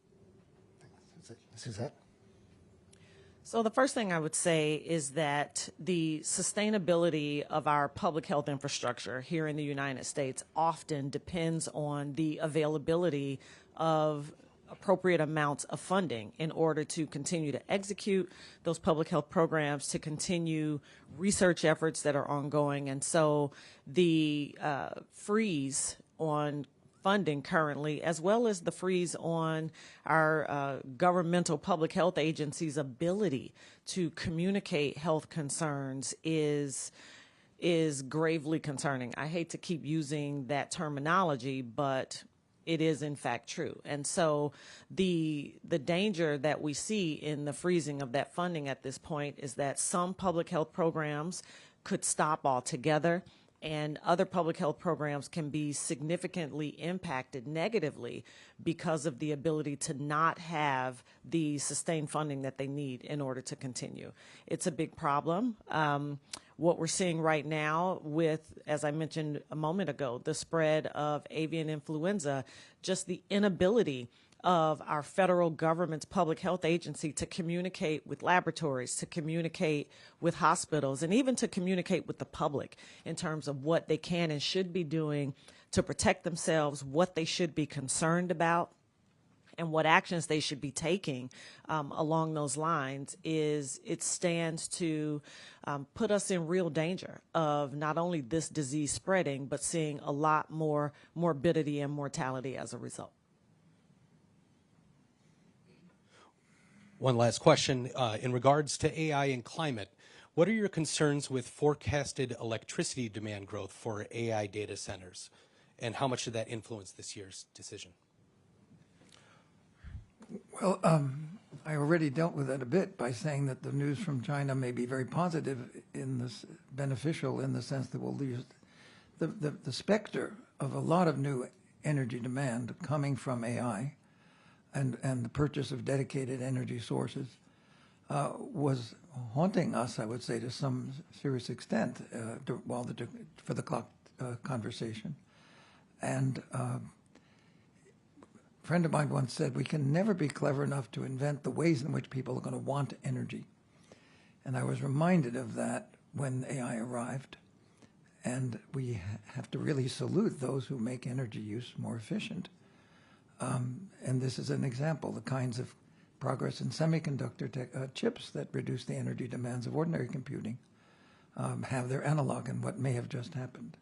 Speaker 12: Suzette?
Speaker 10: So the first thing I would say is that the sustainability of our public health infrastructure here in the United States often depends on the availability of appropriate amounts of funding in order to continue to execute those public health programs, to continue research efforts that are ongoing. And so the freeze on funding currently, as well as the freeze on our governmental public health agencies' ability to communicate health concerns is gravely concerning. I hate to keep using that terminology, but it is in fact true. And so the danger that we see in the freezing of that funding at this point is that some public health programs could stop altogether, and other public health programs can be significantly impacted negatively because of the ability to not have the sustained funding that they need in order to continue. It's a big problem. What we're seeing right now with, as I mentioned a moment ago, the spread of avian influenza, just the inability of our federal government's public health agency to communicate with laboratories, to communicate with hospitals, and even to communicate with the public in terms of what they can and should be doing to protect themselves, what they should be concerned about, and what actions they should be taking along those lines. It stands to put us in real danger of not only this disease spreading, but seeing a lot more morbidity and mortality as a result.
Speaker 20: One last question. In regards to AI and climate, what are your concerns with forecasted electricity demand growth for AI data centers? And how much did that influence this year's decision?
Speaker 21: Well, I already dealt with that a bit by saying that the news from China may be very positive in this, beneficial in the sense that we'll use the specter of a lot of new energy demand coming from AI and the purchase of dedicated energy sources was haunting us, I would say, to some serious extent for the clock conversation. And a friend of mine once said, we can never be clever enough to invent the ways in which people are going to want energy. And I was reminded of that when AI arrived. And we have to really salute those who make energy use more efficient. And this is an example, the kinds of progress in semiconductor chips that reduce the energy demands of ordinary computing have their analog in what may have just happened.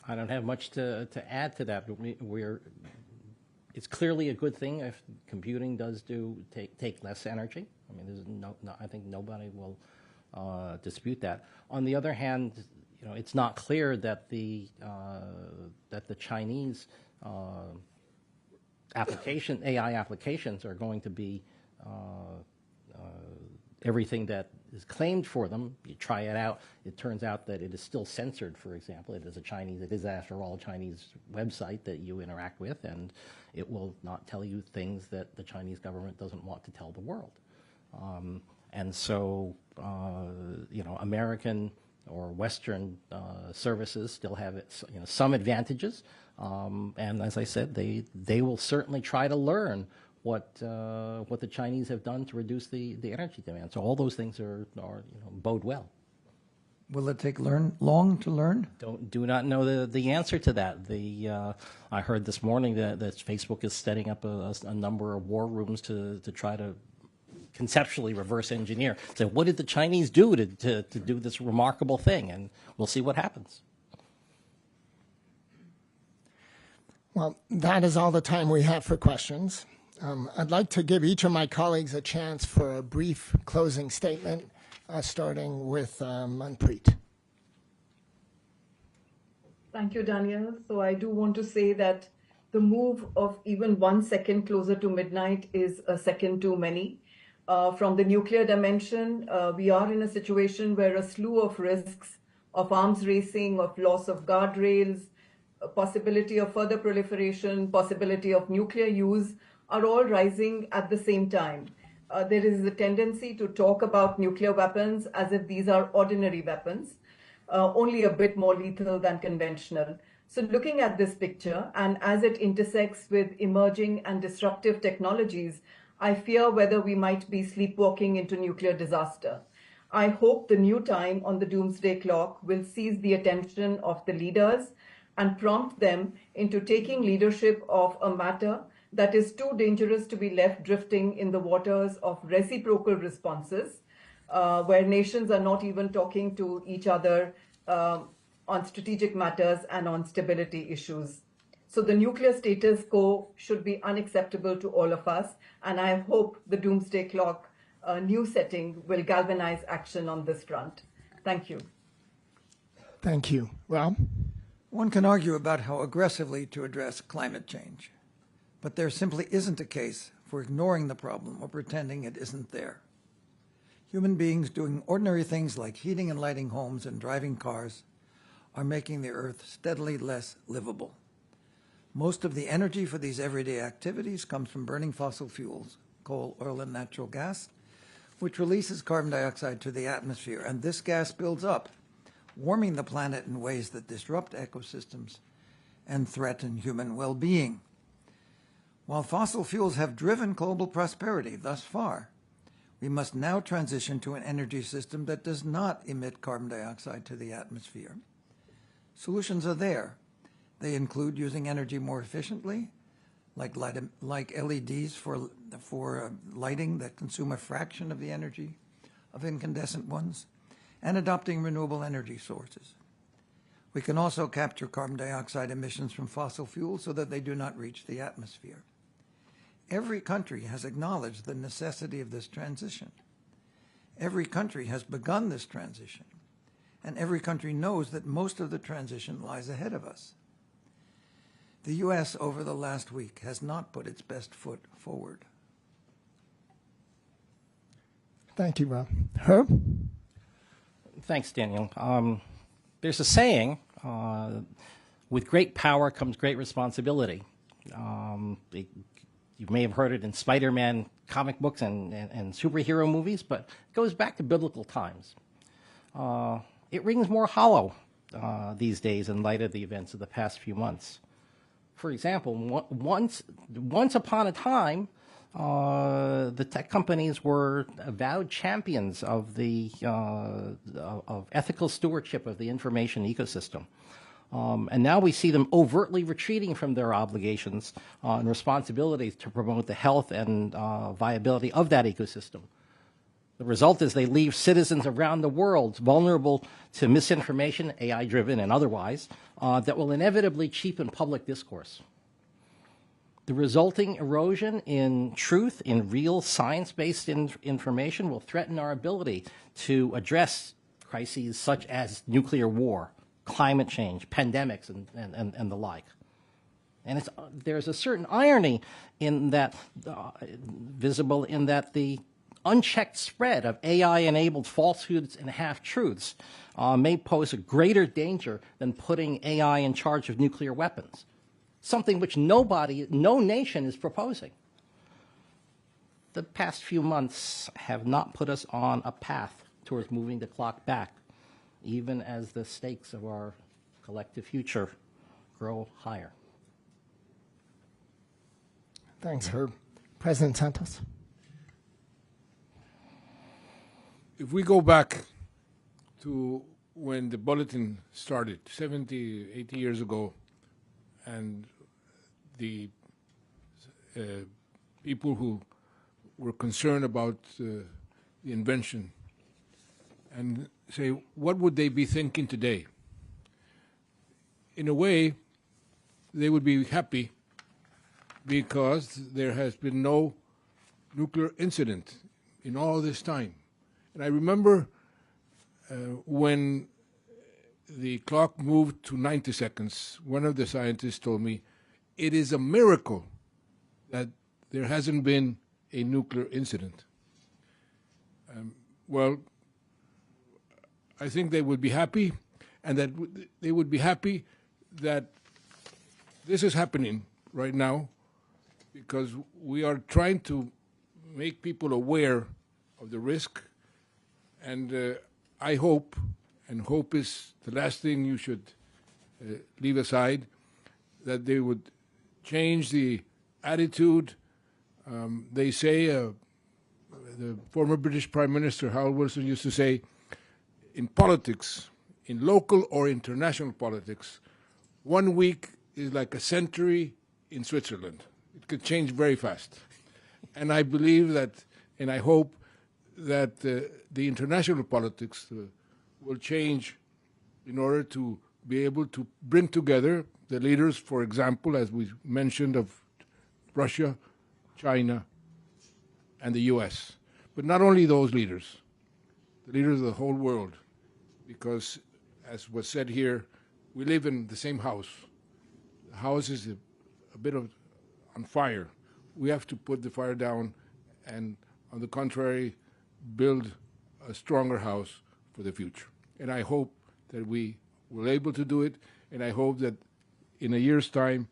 Speaker 11: I don't have much to add to that. It's clearly a good thing if computing does take less energy. I mean, there's I think nobody will dispute that. On the other hand, it's not clear that the Chinese AI applications are going to be everything that is claimed for them. You try it out, it turns out that it is still censored, for example. It is after all a Chinese website that you interact with, and it will not tell you things that the Chinese government doesn't want to tell the world. And so, American or Western services still have some advantages. And as I said, they will certainly try to learn what the Chinese have done to reduce the energy demand. So all those things are bode well.
Speaker 21: Will it take long to learn?
Speaker 11: Do not know the answer to that. I heard this morning that Facebook is setting up a number of war rooms to try to conceptually reverse engineer. So what did the Chinese do to do this remarkable thing? And we'll see what happens.
Speaker 12: Well, that is all the time we have for questions. I'd like to give each of my colleagues a chance for a brief closing statement, starting with Manpreet.
Speaker 6: Thank you, Daniel. So I do want to say that the move of even 1 second closer to midnight is a second too many. From the nuclear dimension, we are in a situation where a slew of risks of arms racing, of loss of guardrails, a possibility of further proliferation, possibility of nuclear use are all rising at the same time. There is a tendency to talk about nuclear weapons as if these are ordinary weapons, only a bit more lethal than conventional. So looking at this picture, and as it intersects with emerging and disruptive technologies, I fear whether we might be sleepwalking into nuclear disaster. I hope the new time on the Doomsday Clock will seize the attention of the leaders and prompt them into taking leadership of a matter that is too dangerous to be left drifting in the waters of reciprocal responses, where nations are not even talking to each other on strategic matters and on stability issues. So the nuclear status quo should be unacceptable to all of us, and I hope the Doomsday Clock new setting will galvanize action on this front. Thank you.
Speaker 12: Thank you. Rob?
Speaker 21: One can argue about how aggressively to address climate change, but there simply isn't a case for ignoring the problem or pretending it isn't there. Human beings doing ordinary things like heating and lighting homes and driving cars are making the Earth steadily less livable. Most of the energy for these everyday activities comes from burning fossil fuels, coal, oil, and natural gas, which releases carbon dioxide to the atmosphere, and this gas builds up, warming the planet in ways that disrupt ecosystems and threaten human well-being. While fossil fuels have driven global prosperity thus far, we must now transition to an energy system that does not emit carbon dioxide to the atmosphere. Solutions are there. They include using energy more efficiently, like LEDs for lighting that consume a fraction of the energy of incandescent ones, and adopting renewable energy sources. We can also capture carbon dioxide emissions from fossil fuels so that they do not reach the atmosphere. Every country has acknowledged the necessity of this transition. Every country has begun this transition, and every country knows that most of the transition lies ahead of us. The U.S. over the last week has not put its best foot forward.
Speaker 12: Thank you, Rob. Herb?
Speaker 11: Thanks, Daniel. There's a saying, with great power comes great responsibility. You may have heard it in Spider-Man comic books and superhero movies, but it goes back to biblical times. It rings more hollow these days in light of the events of the past few months. For example, once upon a time, the tech companies were avowed champions of of ethical stewardship of the information ecosystem. And now we see them overtly retreating from their obligations and responsibilities to promote the health and viability of that ecosystem. The result is they leave citizens around the world vulnerable to misinformation, AI-driven and otherwise, that will inevitably cheapen public discourse. The resulting erosion in truth, in real science-based information, will threaten our ability to address crises such as nuclear war, climate change, pandemics, and the like. And there's a certain irony in that, visible in that the unchecked spread of AI-enabled falsehoods and half-truths may pose a greater danger than putting AI in charge of nuclear weapons, something which no nation is proposing. The past few months have not put us on a path towards moving the clock back, even as the stakes of our collective future grow higher.
Speaker 12: Thanks, Herb. President Santos.
Speaker 13: If we go back to when the Bulletin started, 70, 80 years ago, and the people who were concerned about the invention, and say, what would they be thinking today? In a way, they would be happy because there has been no nuclear incident in all this time. And I remember when the clock moved to 90 seconds, one of the scientists told me, it is a miracle that there hasn't been a nuclear incident. Well, I think they would be happy, and that they would be happy that this is happening right now, because we are trying to make people aware of the risk. And I hope, and hope is the last thing you should leave aside, that they would change the attitude. They say, the former British Prime Minister Harold Wilson used to say, in politics, in local or international politics, 1 week is like a century in Switzerland. It could change very fast. And I believe that, and I hope that the international politics will change in order to be able to bring together the leaders, for example, as we mentioned, of Russia, China, and the US. But not only those leaders, the leaders of the whole world, because, as was said here, we live in the same house. The house is a bit on fire. We have to put the fire down and, on the contrary, build a stronger house for the future. And I hope that we will be able to do it, and I hope that in a year's time,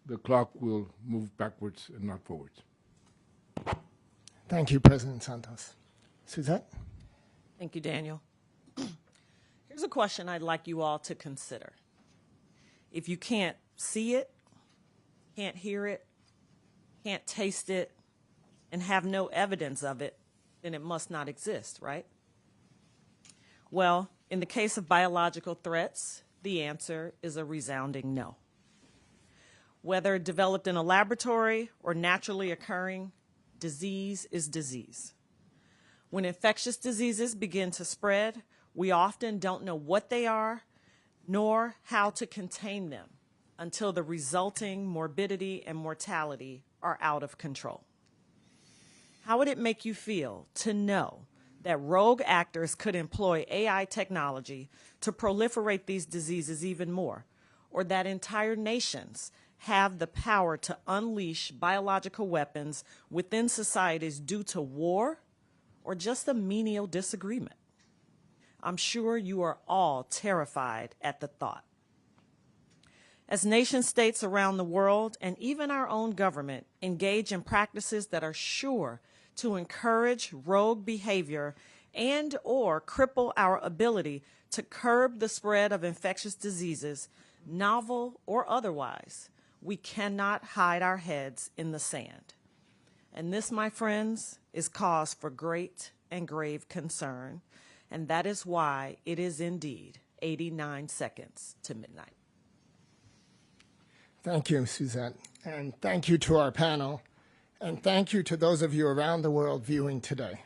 Speaker 13: the clock will move backwards and not forwards.
Speaker 12: Thank you, President Santos. Suzette?
Speaker 10: Thank you, Daniel. Here's a question I'd like you all to consider. If you can't see it, can't hear it, can't taste it, and have no evidence of it, then it must not exist, right? Well, in the case of biological threats, the answer is a resounding no. Whether developed in a laboratory or naturally occurring, disease is disease. When infectious diseases begin to spread, we often don't know what they are, nor how to contain them until the resulting morbidity and mortality are out of control. How would it make you feel to know that rogue actors could employ AI technology to proliferate these diseases even more, or that entire nations have the power to unleash biological weapons within societies due to war or just a menial disagreement? I'm sure you are all terrified at the thought. As nation states around the world and even our own government engage in practices that are sure to encourage rogue behavior and or cripple our ability to curb the spread of infectious diseases, novel or otherwise, we cannot hide our heads in the sand. And this, my friends, is cause for great and grave concern, and that is why it is indeed 89 seconds to midnight.
Speaker 12: Thank you, Suzette, and thank you to our panel, and thank you to those of you around the world viewing today.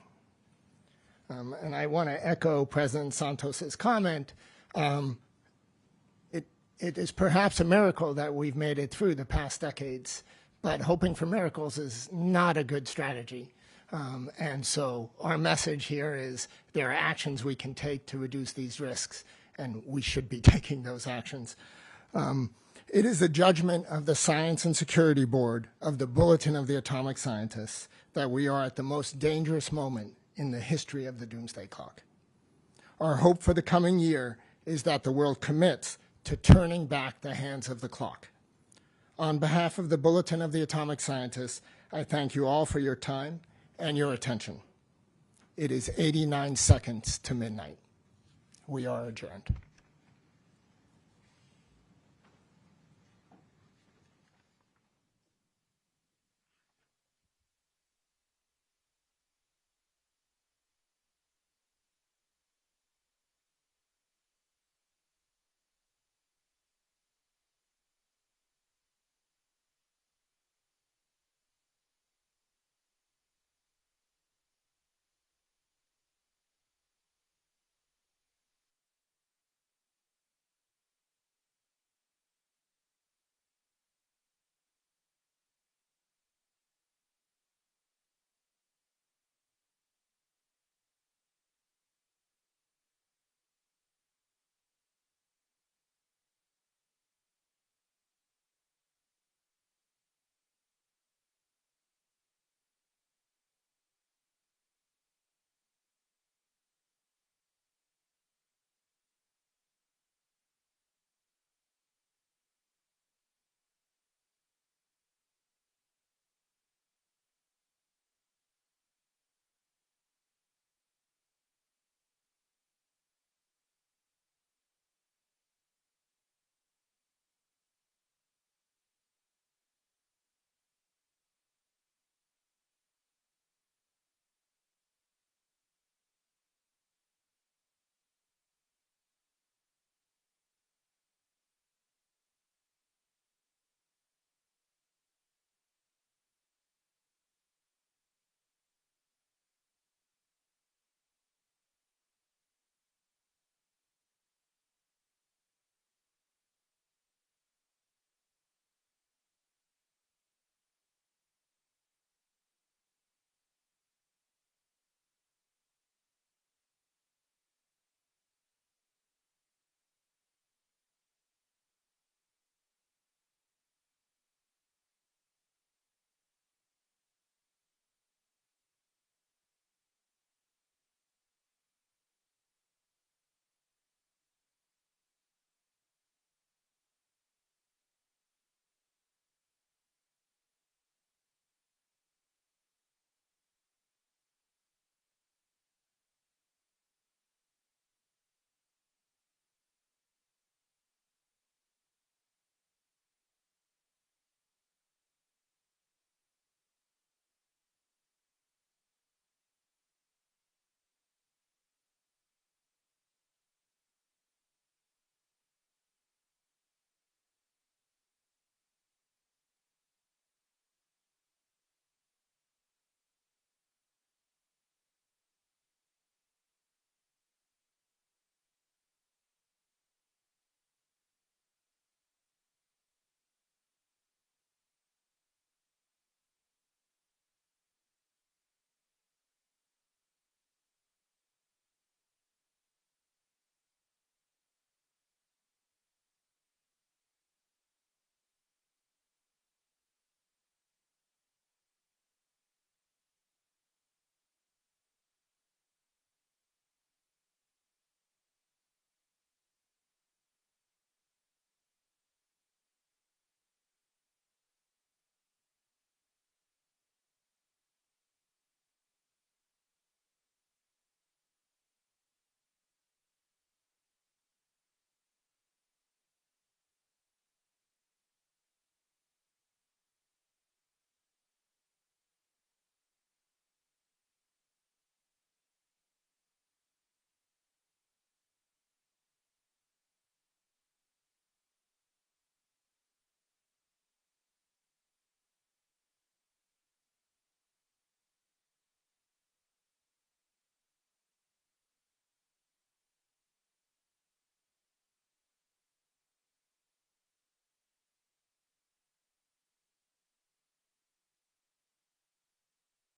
Speaker 12: And I want to echo President Santos's comment. It is perhaps a miracle that we've made it through the past decades, but hoping for miracles is not a good strategy. And so our message here is there are actions we can take to reduce these risks, and we should be taking those actions. It is the judgment of the Science and Security Board of the Bulletin of the Atomic Scientists that we are at the most dangerous moment in the history of the Doomsday Clock. Our hope for the coming year is that the world commits to turning back the hands of the clock. On behalf of the Bulletin of the Atomic Scientists, I thank you all for your time and your attention. It is 89 seconds to midnight. We are adjourned.